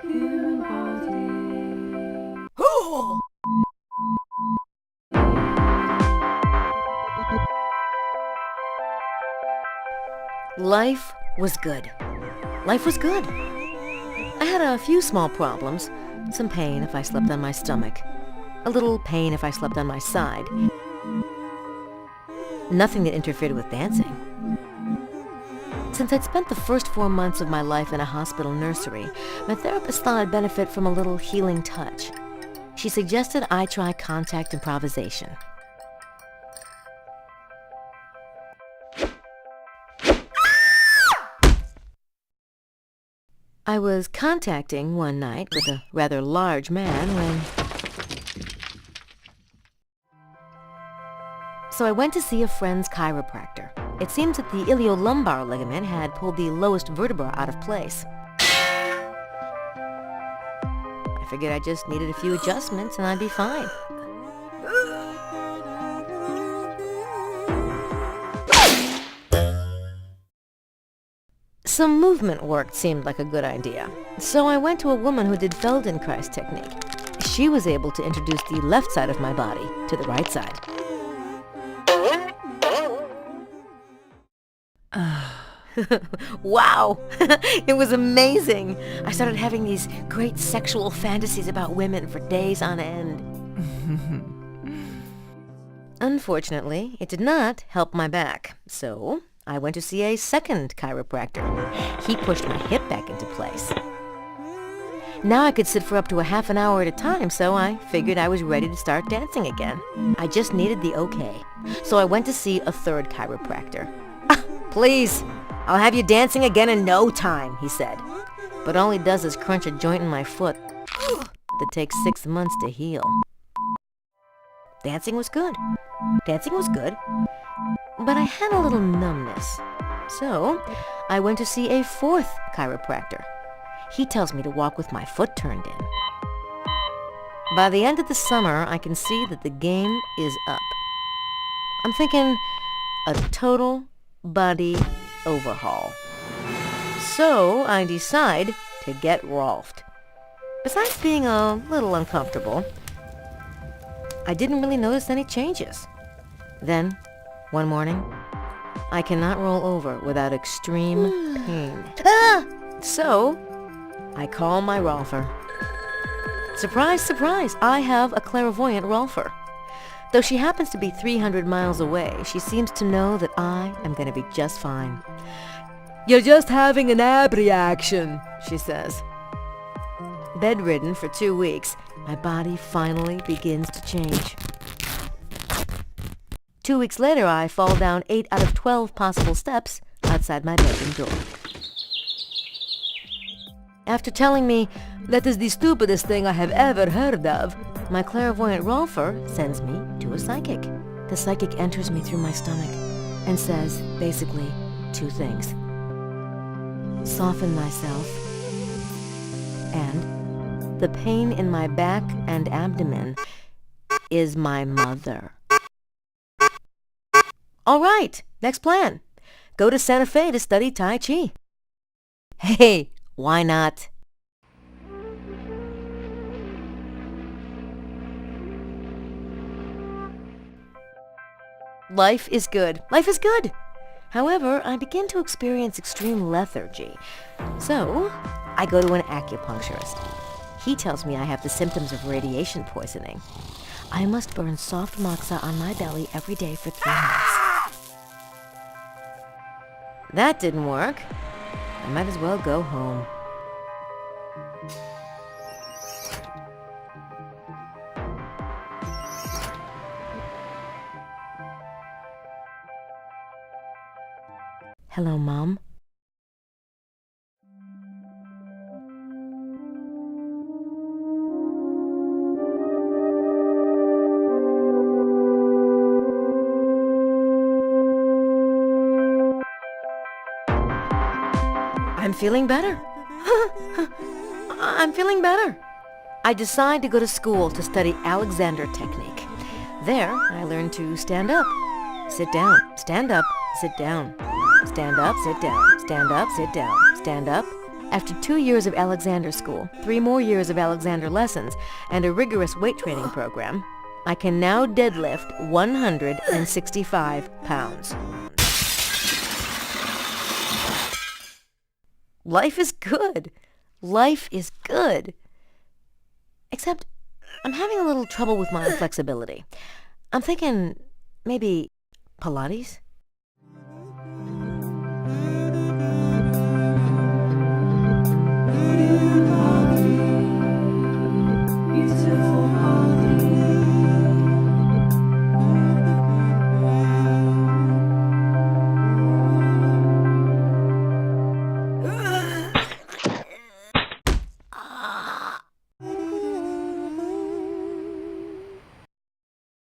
human body. Life was good. Life was good. I had a few small problems. Some pain if I slept on my stomach. A little pain if I slept on my side. Nothing that interfered with dancing. Since I'd spent the first 4 months of my life in a hospital nursery, my therapist thought I'd benefit from a little healing touch. She suggested I try contact improvisation. I was contacting one night with a rather large man when... So I went to see a friend's chiropractor. It seems that the iliolumbar ligament had pulled the lowest vertebra out of place. I figured I just needed a few adjustments and I'd be fine. Some movement work seemed like a good idea, so I went to a woman who did Feldenkrais technique. She was able to introduce the left side of my body to the right side. Wow! It was amazing! I started having these great sexual fantasies about women for days on end. Unfortunately, it did not help my back, so I went to see a second chiropractor. He pushed my hip back into place. Now I could sit for up to a half an hour at a time, so I figured I was ready to start dancing again. I just needed the okay. So I went to see a third chiropractor. Please, I'll have you dancing again in no time, he said. But all he does is crunch a joint in my foot that takes 6 months to heal. Dancing was good. Dancing was good. But I had a little numbness. So I went to see a fourth chiropractor. He tells me to walk with my foot turned in. By the end of the summer, I can see that the game is up. I'm thinking a total body overhaul. So I decide to get Rolfed. Besides being a little uncomfortable, I didn't really notice any changes. Then, one morning, I cannot roll over without extreme pain. So, I call my Rolfer. Surprise, surprise, I have a clairvoyant Rolfer. Though she happens to be 300 miles away, she seems to know that I am going to be just fine. "You're just having an ab reaction," she says. Bedridden for 2 weeks, my body finally begins to change. 2 weeks later, I fall down 8 out of 12 possible steps outside my bedroom door. After telling me, "That is the stupidest thing I have ever heard of," my clairvoyant Rolfer sends me to a psychic. The psychic enters me through my stomach and says, basically, 2 things. Soften myself, and the pain in my back and abdomen is my mother. All right, next plan. Go to Santa Fe to study Tai Chi. Hey, why not? Life is good. Life is good. However, I begin to experience extreme lethargy. So, I go to an acupuncturist. He tells me I have the symptoms of radiation poisoning. I must burn soft moxa on my belly every day for 3 months. That didn't work. I might as well go home. Hello, Mom. I'm feeling better. I'm feeling better. I decide to go to school to study Alexander technique. There, I learn to stand up, sit down, stand up, sit down, stand up, sit down, stand up, sit down, stand up, After 2 years of Alexander school, 3 more years of Alexander lessons, and a rigorous weight training program, I can now deadlift 165 pounds. Life is good. Life is good. Except, I'm having a little trouble with my flexibility. I'm thinking maybe Pilates?